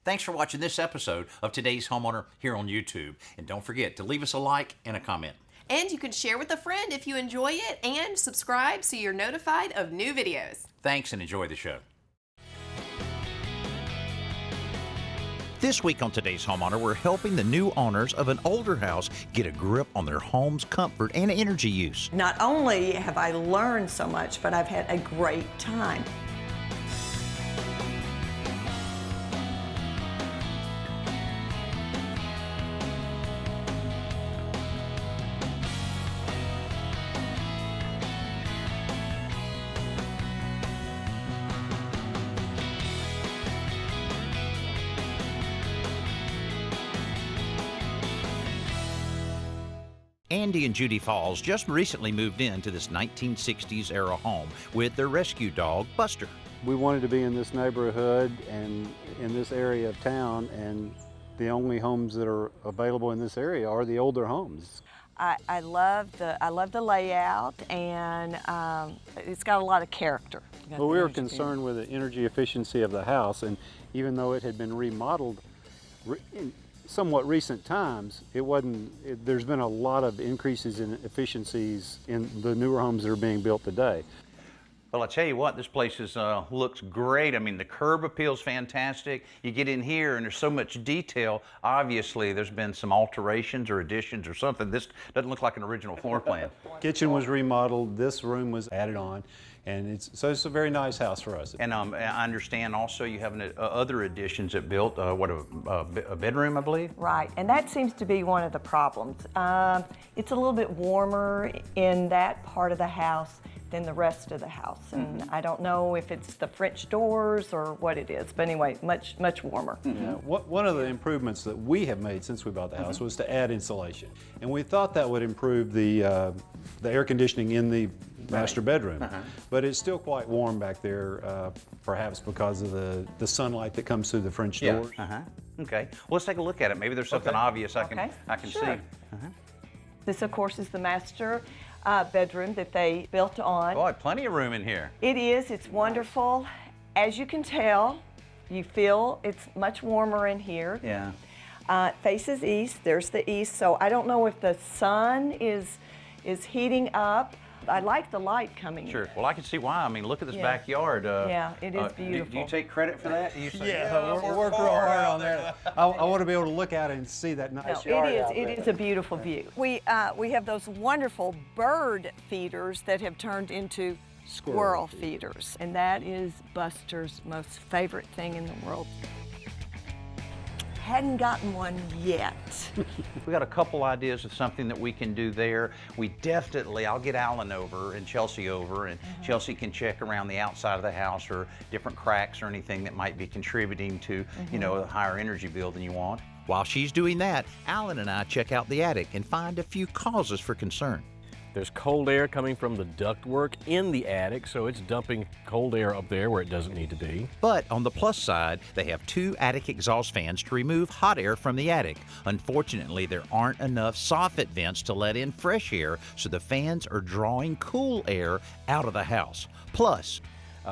Thanks for watching this episode of Today's Homeowner here on YouTube. And don't forget to leave us a like and a comment. And you can share with a friend if you enjoy it, and subscribe so you're notified of new videos. Thanks and enjoy the show. This week on Today's Homeowner, we're helping the new owners of an older house get a grip on their home's comfort and energy use. Not only have I learned so much, but I've had a great time. Andy and Judy Falls just recently moved into this 1960s era home with their rescue dog, Buster. We wanted to be in this neighborhood and in this area of town, and the only homes that are available in this area are the older homes. I love the layout, and it's got a lot of character. Well, we were concerned with the energy efficiency of the house, and even though it had been remodeled in somewhat recent times, there's been a lot of increases in efficiencies in the newer homes that are being built today. Well, I tell you what, this place looks great. I mean, the curb appeal's fantastic. You get in here and there's so much detail. Obviously, there's been some alterations or additions or something. This doesn't look like an original floor plan. Kitchen was remodeled, this room was added on, and it's a very nice house for us. And I understand also you have other additions that built, a bedroom, I believe? Right, and that seems to be one of the problems. It's a little bit warmer in that part of the house than the rest of the house, and I don't know if it's the French doors or what it is, but anyway, much warmer. Yeah. One of the improvements that we have made since we bought the house was to add insulation, and we thought that would improve the air conditioning in the master bedroom, but it's still quite warm back there, perhaps because of the sunlight that comes through the French doors. Okay, well, let's take a look at it. Maybe there's something obvious I can Sure. see. This, of course, is the master bedroom that they built on. Boy, plenty of room in here. It is. It's wonderful. As you can tell, you feel it's much warmer in here. Yeah. It faces east. There's the east. So I don't know if the sun is heating up. I like the light coming in. Sure. Well, I can see why. I mean, look at this backyard. Yeah, it is beautiful. Do you take credit for that? You say, Yeah, we worked real hard on that. I want to be able to look out and see that nice yard out there. It is a beautiful view. We have those wonderful bird feeders that have turned into squirrel feeders, and that is Buster's most favorite thing in the world. Hadn't gotten one yet. We got a couple ideas of something that we can do there. I'll get Alan over and Chelsea over, and Chelsea can check around the outside of the house or different cracks or anything that might be contributing to, a higher energy bill than you want. While she's doing that, Alan and I check out the attic and find a few causes for concern. There's cold air coming from the ductwork in the attic, so it's dumping cold air up there where it doesn't need to be. But on the plus side, they have 2 attic exhaust fans to remove hot air from the attic. Unfortunately, there aren't enough soffit vents to let in fresh air, so the fans are drawing cool air out of the house. Plus,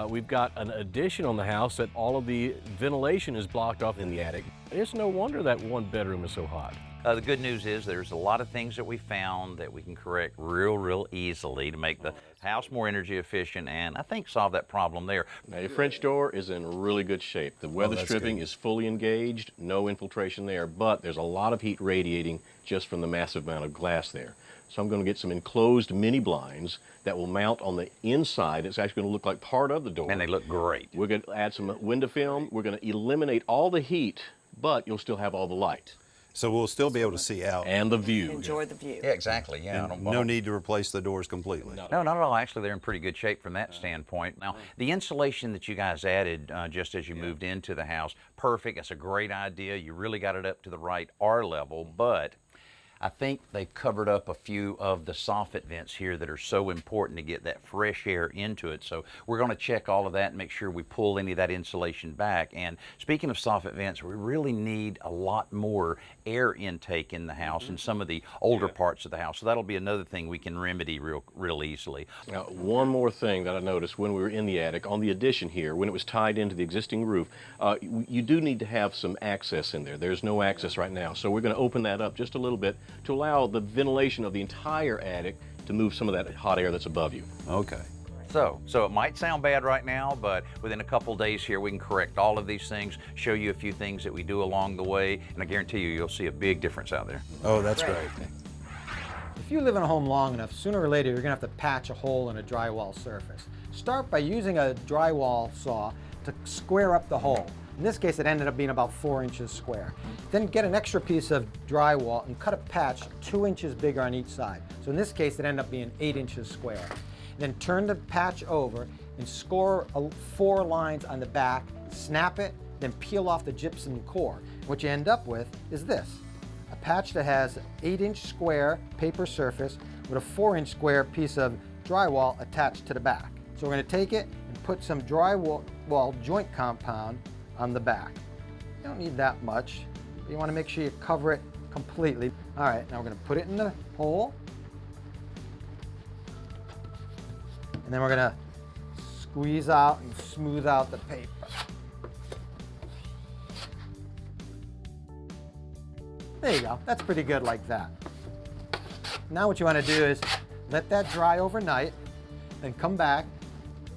We've got an addition on the house that all of the ventilation is blocked off in the attic. It's no wonder that one bedroom is so hot. The good news is there's a lot of things that we found that we can correct real easily to make the house more energy efficient and I think solve that problem there. Now, your French door is in really good shape. The weather stripping is fully engaged, no infiltration there, but there's a lot of heat radiating just from the massive amount of glass there. So I'm going to get some enclosed mini blinds that will mount on the inside. It's actually going to look like part of the door. And they look great. We're going to add some window film. We're going to eliminate all the heat, but you'll still have all the light. So we'll still be able to see out. And the view. Enjoy the view. Yeah, exactly. Yeah. No need to replace the doors completely. No, not at all. Actually, they're in pretty good shape from that standpoint. Now, the insulation that you guys added just as you moved into the house, perfect. That's a great idea. You really got it up to the right R level, but I think they've covered up a few of the soffit vents here that are so important to get that fresh air into it. So we're going to check all of that and make sure we pull any of that insulation back. And speaking of soffit vents, we really need a lot more air intake in the house in some of the older parts of the house. So that'll be another thing we can remedy real easily. Now, one more thing that I noticed when we were in the attic, on the addition here, when it was tied into the existing roof, you do need to have some access in there. There's no access right now. So we're going to open that up just a little bit to allow the ventilation of the entire attic to move some of that hot air that's above you. Okay. So it might sound bad right now, but within a couple days here, we can correct all of these things, show you a few things that we do along the way, and I guarantee you'll see a big difference out there. Oh, that's great. If you live in a home long enough, sooner or later you're going to have to patch a hole in a drywall surface. Start by using a drywall saw to square up the hole. In this case, it ended up being about 4 inches square. Then get an extra piece of drywall and cut a patch 2 inches bigger on each side. So in this case, it ended up being 8 inches square. Then turn the patch over and score 4 lines on the back, snap it, then peel off the gypsum core. What you end up with is this, a patch that has 8-inch square paper surface with a 4-inch square piece of drywall attached to the back. So we're going to take it and put some drywall joint compound on the back. You don't need that much, but you want to make sure you cover it completely. All right, now we're going to put it in the hole. And then we're going to squeeze out and smooth out the paper. There you go. That's pretty good like that. Now what you want to do is let that dry overnight, then come back,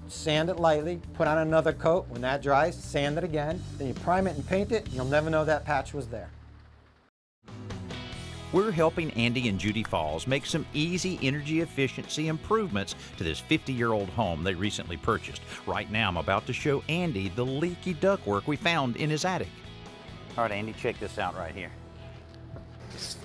sand it lightly, put on another coat. When that dries, sand it again. Then you prime it and paint it, and you'll never know that patch was there. We're helping Andy and Judy Falls make some easy energy efficiency improvements to this 50-year-old home they recently purchased. Right now, I'm about to show Andy the leaky ductwork we found in his attic. All right, Andy, check this out right here.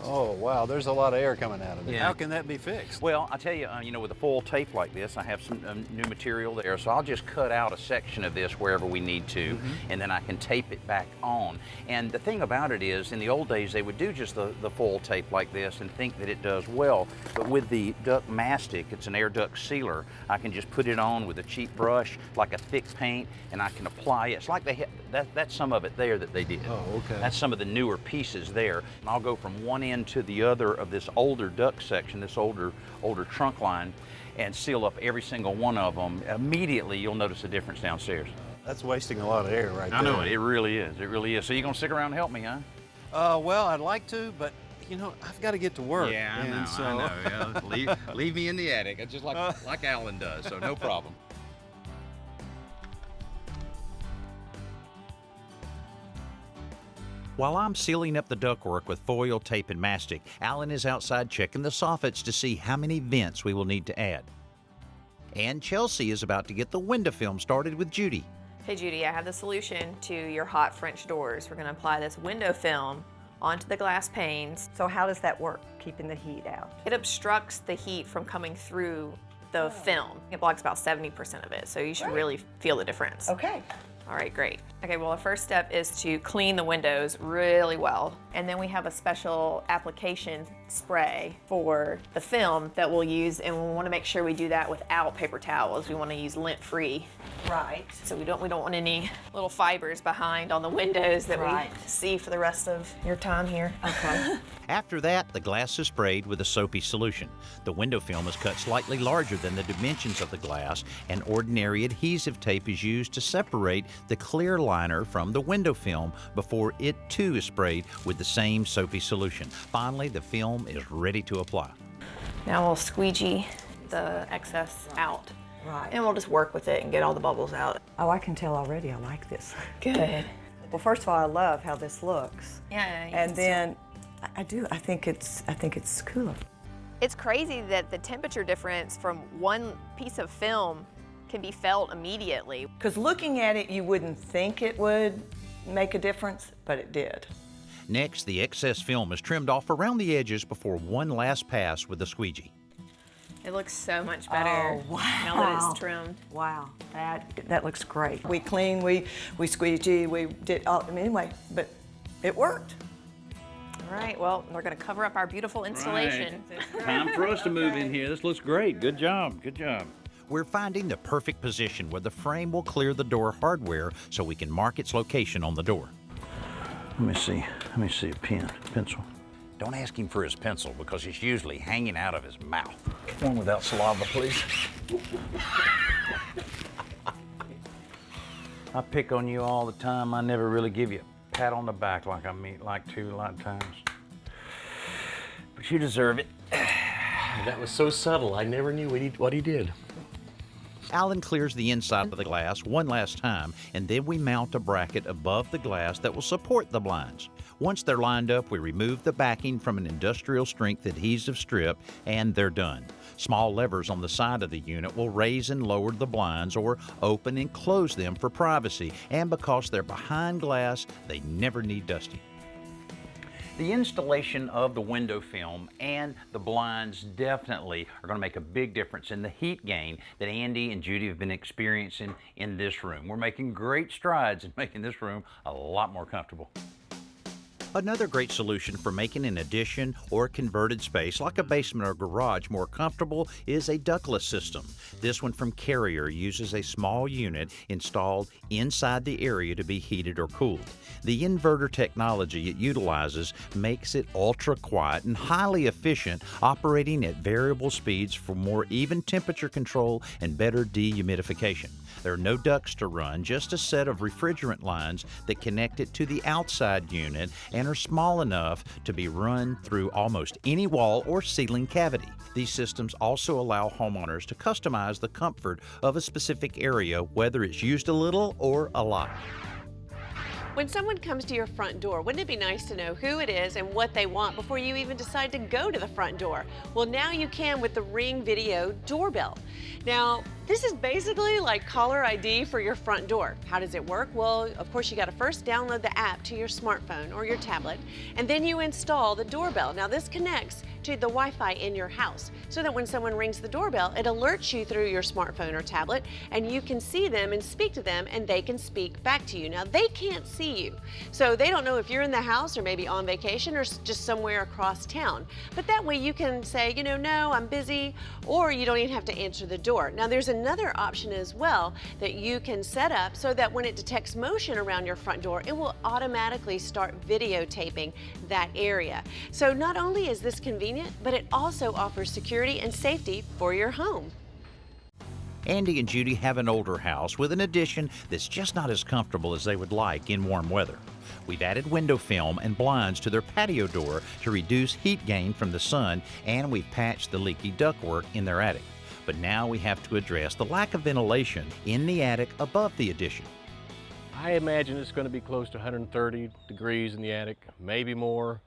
Oh, wow, there's a lot of air coming out of it. Yeah. How can that be fixed? Well, I tell you, with a foil tape like this, I have some new material there, so I'll just cut out a section of this wherever we need to, and then I can tape it back on. And the thing about it is, in the old days, they would do just the foil tape like this and think that it does well, but with the duct mastic, it's an air duct sealer, I can just put it on with a cheap brush, like a thick paint, and I can apply it. It's like that's some of it there that they did. Oh, okay. That's some of the newer pieces there. And I'll go from one end to the other of this older duct section, this older trunk line, and seal up every single one of them. Immediately, you'll notice a difference downstairs. That's wasting a lot of air right there. I know it. It really is. It really is. So you gonna stick around and help me, huh? Well, I'd like to, but I've got to get to work. Yeah, I and know. so... I know. Yeah, leave me in the attic, just like Alan does. So no problem. While I'm sealing up the ductwork with foil tape and mastic, Alan is outside checking the soffits to see how many vents we will need to add. And Chelsea is about to get the window film started with Judy. Hey Judy, I have the solution to your hot French doors. We're going to apply this window film onto the glass panes. So how does that work, keeping the heat out? It obstructs the heat from coming through the film. It blocks about 70% of it, so you should really feel the difference. Okay. All right, great. Okay, well, the first step is to clean the windows really well. And then we have a special application spray for the film that we'll use, and we want to make sure we do that without paper towels. We want to use lint-free. Right. So we don't want any little fibers behind on the windows that we see for the rest of your time here. Okay. After that, the glass is sprayed with a soapy solution. The window film is cut slightly larger than the dimensions of the glass, and ordinary adhesive tape is used to separate the clear liner from the window film before it too is sprayed with the same soapy solution. Finally, the film is ready to apply. Now we'll squeegee the excess out. Right. And we'll just work with it and get all the bubbles out. Oh, I can tell already I like this. Good. Well, first of all, I love how this looks. Yeah. And then I think it's cooler. It's crazy that the temperature difference from one piece of film can be felt immediately. Because looking at it, you wouldn't think it would make a difference, but it did. Next, the excess film is trimmed off around the edges before one last pass with the squeegee. It looks so much better wow. now that it's trimmed. Wow, that looks great. We cleaned, we squeegee, we did all, anyway, but it worked. All right, well, we're gonna cover up our beautiful installation. Right. Time for us to move in here. This looks great. Good job. Good job. We're finding the perfect position where the frame will clear the door hardware so we can mark its location on the door. Let me see a pencil. Don't ask him for his pencil because it's usually hanging out of his mouth. One without saliva, please. I pick on you all the time. I never really give you a pat on the back like I like to a lot of times. But you deserve it. That was so subtle. I never knew what he did. Alan clears the inside of the glass one last time, and then we mount a bracket above the glass that will support the blinds. Once they're lined up, we remove the backing from an industrial strength adhesive strip, and they're done. Small levers on the side of the unit will raise and lower the blinds or open and close them for privacy, and because they're behind glass, they never need dusting. The installation of the window film and the blinds definitely are going to make a big difference in the heat gain that Andy and Judy have been experiencing in this room. We're making great strides in making this room a lot more comfortable. Another great solution for making an addition or converted space like a basement or garage more comfortable is a ductless system. This one from Carrier uses a small unit installed inside the area to be heated or cooled. The inverter technology it utilizes makes it ultra quiet and highly efficient, operating at variable speeds for more even temperature control and better dehumidification. There are no ducts to run, just a set of refrigerant lines that connect it to the outside unit and are small enough to be run through almost any wall or ceiling cavity. These systems also allow homeowners to customize the comfort of a specific area, whether it's used a little or a lot. When someone comes to your front door, wouldn't it be nice to know who it is and what they want before you even decide to go to the front door? Well, now you can with the Ring Video Doorbell. Now, this is basically like caller ID for your front door. How does it work? Well, of course, you got to first download the app to your smartphone or your tablet, and then you install the doorbell. Now, this connects to the Wi-Fi in your house so that when someone rings the doorbell, it alerts you through your smartphone or tablet, and you can see them and speak to them, and they can speak back to you. Now, they can't see you, so they don't know if you're in the house or maybe on vacation or just somewhere across town. But that way you can say, you know, no, I'm busy, or you don't even have to answer the door. Now, there's another option as well that you can set up so that when it detects motion around your front door, it will automatically start videotaping that area. So not only is this convenient, but it also offers security and safety for your home. Andy and Judy have an older house with an addition that's just not as comfortable as they would like in warm weather. We've added window film and blinds to their patio door to reduce heat gain from the sun, and we've patched the leaky ductwork in their attic. But now we have to address the lack of ventilation in the attic above the addition. I imagine it's going to be close to 130 degrees in the attic, maybe more.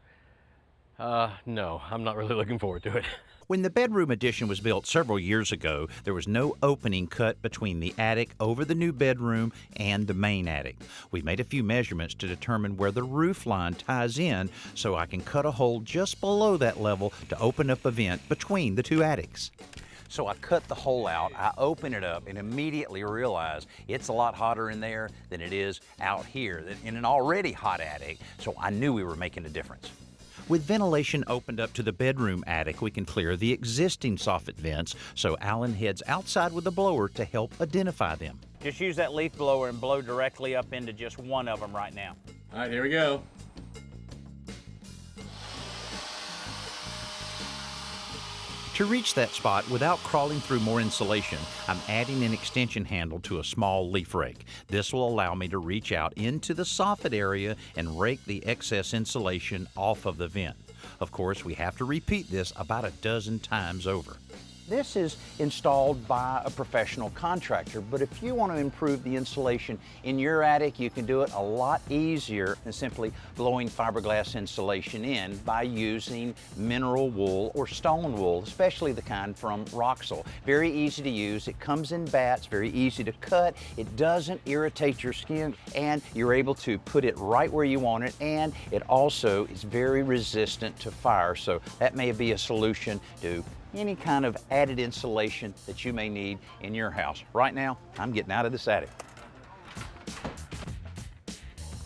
No, I'm not really looking forward to it. When the bedroom addition was built several years ago, there was no opening cut between the attic over the new bedroom and the main attic. We made a few measurements to determine where the roof line ties in, so I can cut a hole just below that level to open up a vent between the two attics. So I cut the hole out, I open it up, and immediately realize it's a lot hotter in there than it is out here in an already hot attic, so I knew we were making a difference. With ventilation opened up to the bedroom attic, we can clear the existing soffit vents, so Alan heads outside with a blower to help identify them. Just use that leaf blower and blow directly up into just one of them right now. All right, here we go. To reach that spot without crawling through more insulation, I'm adding an extension handle to a small leaf rake. This will allow me to reach out into the soffit area and rake the excess insulation off of the vent. Of course, we have to repeat this about a dozen times over. This is installed by a professional contractor, but if you want to improve the insulation in your attic, you can do it a lot easier than simply blowing fiberglass insulation in by using mineral wool or stone wool, especially the kind from Roxel. Very easy to use, it comes in bats, very easy to cut, it doesn't irritate your skin, and you're able to put it right where you want it, and it also is very resistant to fire, so that may be a solution to any kind of added insulation that you may need in your house. Right now, I'm getting out of this attic.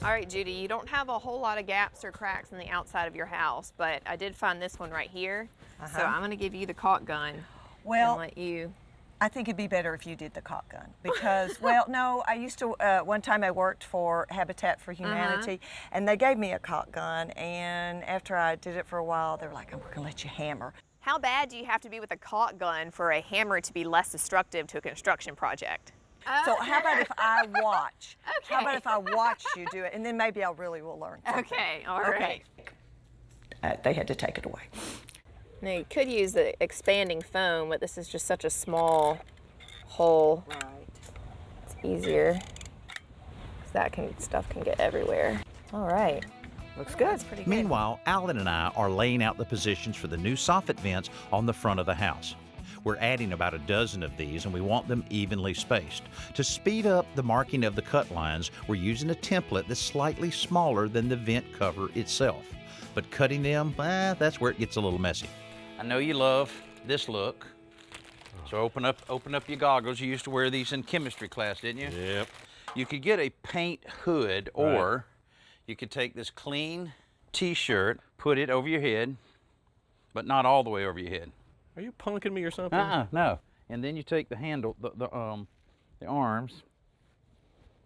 All right, Judy, you don't have a whole lot of gaps or cracks in the outside of your house, but I did find this one right here. So I'm going to give you the caulk gun Well, and let you. I think it'd be better if you did the caulk gun because, well, no, I used to, one time I worked for Habitat for Humanity and they gave me a caulk gun, and after I did it for a while, they were like, we're gonna let you hammer. How bad do you have to be with a caulk gun for a hammer to be less destructive to a construction project? So how about if I watch? How about if I watch you do it, and then maybe I really will learn something. Okay, all right. They had to take it away. Now you could use the expanding foam, but this is just such a small hole. Right. It's easier. 'Cause that stuff can get everywhere. All right. Looks good. That's pretty good. Meanwhile, Alan and I are laying out the positions for the new soffit vents on the front of the house. We're adding about a dozen of these, and we want them evenly spaced. To speed up the marking of the cut lines, we're using a template that's slightly smaller than the vent cover itself. But cutting them, that's where it gets a little messy. I know you love this look. So open up your goggles. You used to wear these in chemistry class, didn't you? Yep. You could get a paint hood, or you could take this clean t-shirt, put it over your head, but not all the way over your head. Are you punking me or something? No. And then you take the handle, the arms,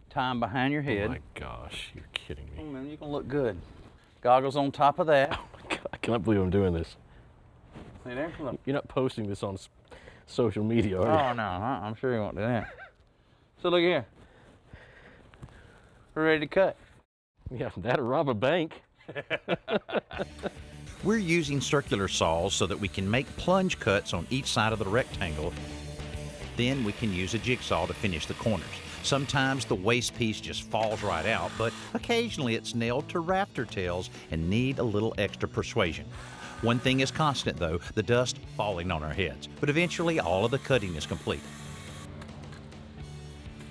tie them behind your head. Oh my gosh, you're kidding me. Oh man, you're gonna look good. Goggles on top of that. Oh my God, I cannot believe I'm doing this. See there? Look. You're not posting this on social media, are you? Oh no, I'm sure you won't do that. So look here. We're ready to cut. Yeah, that or rob a bank. We're using circular saws so that we can make plunge cuts on each side of the rectangle. Then we can use a jigsaw to finish the corners. Sometimes the waste piece just falls right out, but occasionally it's nailed to rafter tails and need a little extra persuasion. One thing is constant though, the dust falling on our heads. But eventually all of the cutting is complete.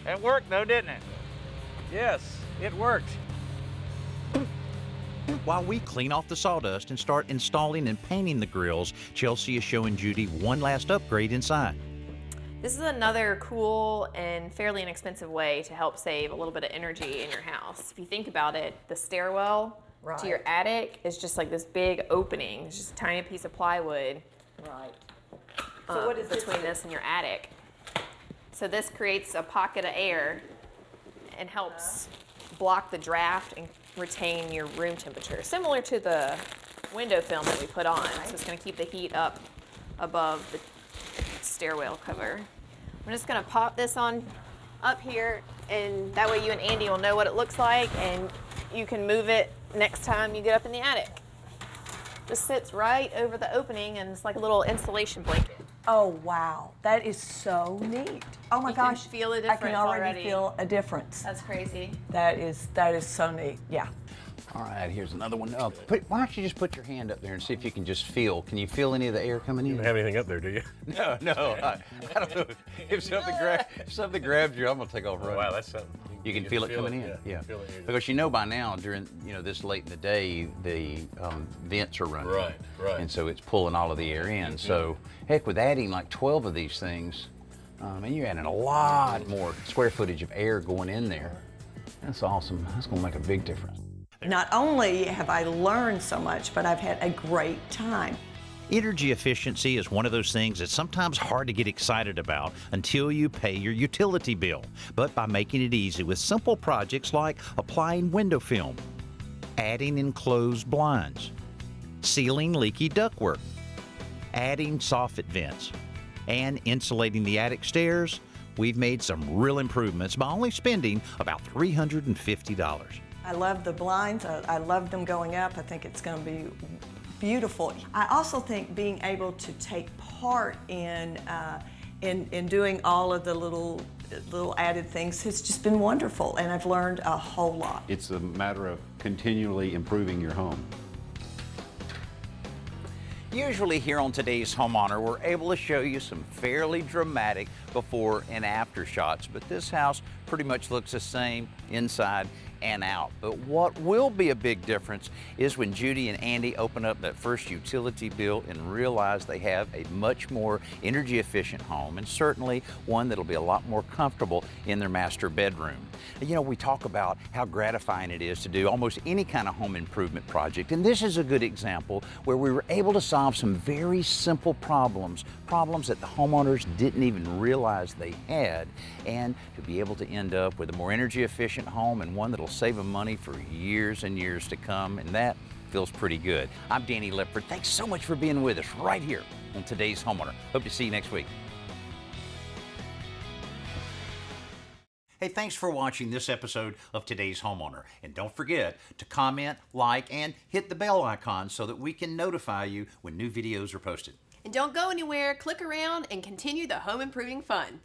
It worked though, didn't it? Yes, it worked. While we clean off the sawdust and start installing and painting the grills, Chelsea is showing Judy one last upgrade inside. This is another cool and fairly inexpensive way to help save a little bit of energy in your house. If you think about it, the stairwell to your attic is just like this big opening. It's just a tiny piece of plywood So what is between this and your attic. So this creates a pocket of air and helps block the draft and retain your room temperature, similar to the window film that we put on. So it's going to keep the heat up above the stairwell cover. I'm just going to pop this on up here, and that way you and Andy will know what it looks like, and you can move it next time you get up in the attic. Just sits right over the opening, and it's like a little insulation blanket. Oh wow, that is so neat. Oh my You can gosh, feel a I difference can already already. feel a difference. That's crazy. That is so neat. Yeah. All right, here's another one. Why don't you just put your hand up there and see if you can just feel. Can you feel any of the air coming in? You don't have anything up there, do you? No. I don't know. If something grabs you, I'm gonna take off running. Wow, that's something. You can feel it coming in. Yeah. Feel it. Because you know by now, during this late in the day, the vents are running. Right. And so it's pulling all of the air in. So heck, with adding like 12 of these things, and you're adding a lot more square footage of air going in there. That's awesome. That's gonna make a big difference. Not only have I learned so much, but I've had a great time. Energy efficiency is one of those things that's sometimes hard to get excited about until you pay your utility bill. But by making it easy with simple projects like applying window film, adding enclosed blinds, sealing leaky ductwork, adding soffit vents, and insulating the attic stairs, we've made some real improvements by only spending about $350. I love the blinds. I love them going up. I think it's going to be beautiful. I also think being able to take part in doing all of the little added things has just been wonderful, and I've learned a whole lot. It's a matter of continually improving your home. Usually here on today's Homeowner, we're able to show you some fairly dramatic before and after shots, but this house pretty much looks the same inside and out. But what will be a big difference is when Judy and Andy open up that first utility bill and realize they have a much more energy efficient home, and certainly one that'll be a lot more comfortable in their master bedroom. You know, we talk about how gratifying it is to do almost any kind of home improvement project, and this is a good example where we were able to solve some very simple problems that the homeowners didn't even realize they had, and to be able to end up with a more energy efficient home and one that'll save them money for years and years to come, and that feels pretty good. I'm Danny Lipford. Thanks so much for being with us right here on Today's Homeowner. Hope to see you next week. Hey, thanks for watching this episode of Today's Homeowner. And don't forget to comment, like, and hit the bell icon so that we can notify you when new videos are posted. And don't go anywhere, click around and continue the home improving fun.